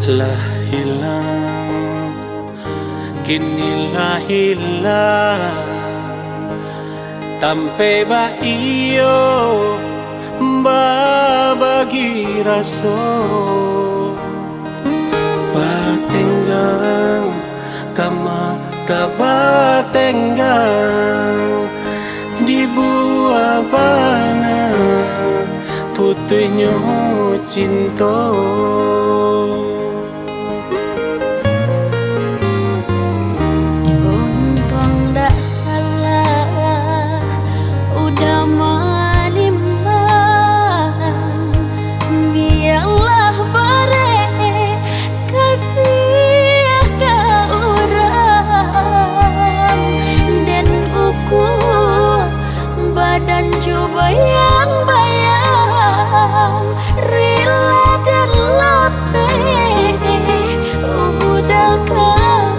Lah hilang, kini lah hilang, tampe ba iyo bagi raso batenggang kama kabatenggang di buah bana putihnya cinta. Dan bayang-bayang rela dan lapeh udah ke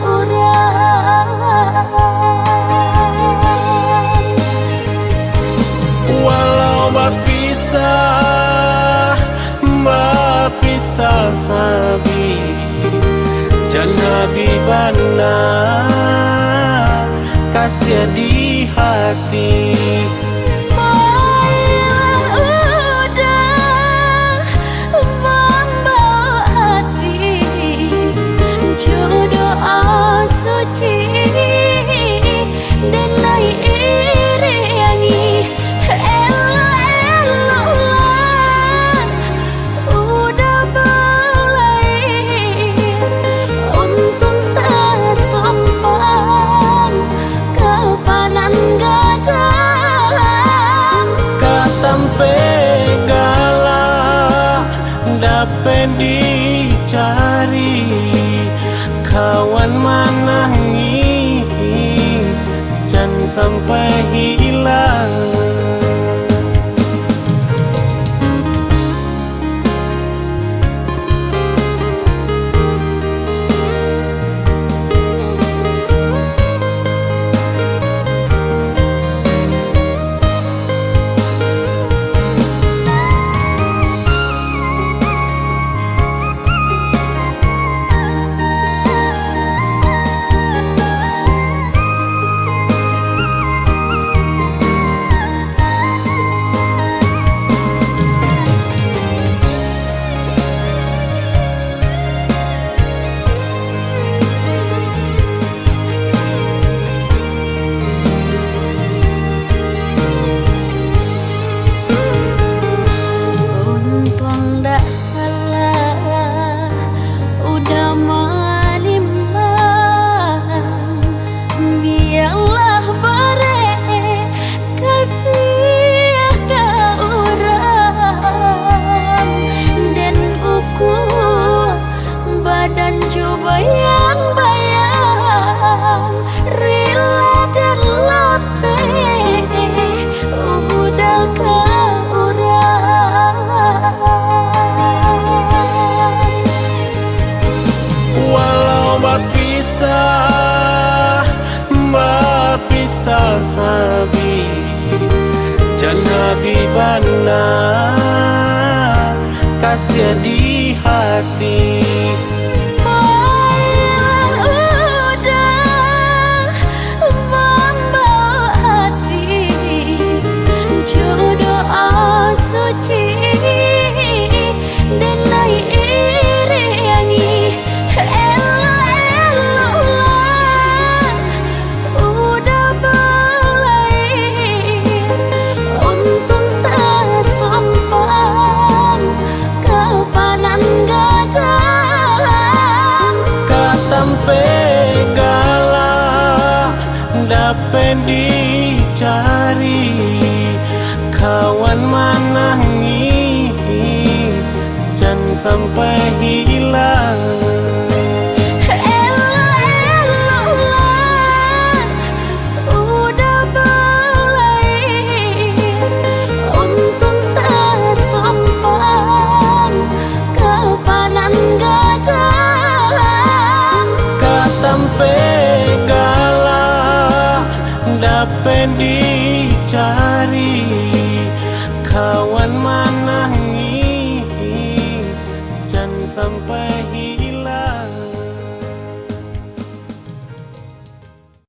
orang. Walau bapisah habis jangan bibana kasih di hati. Dapat dicari kawan manangi jangan sampai hilang. Dan bayang-bayang rela dan lapeh udah ke orang. Walau bapisah habis jangan bibana kasih di hati. Dapat dicari kawan manangi jangan sampai hilang. Udah belain untung tertumpang kepanan gadang katampe dapat dicari kawan mana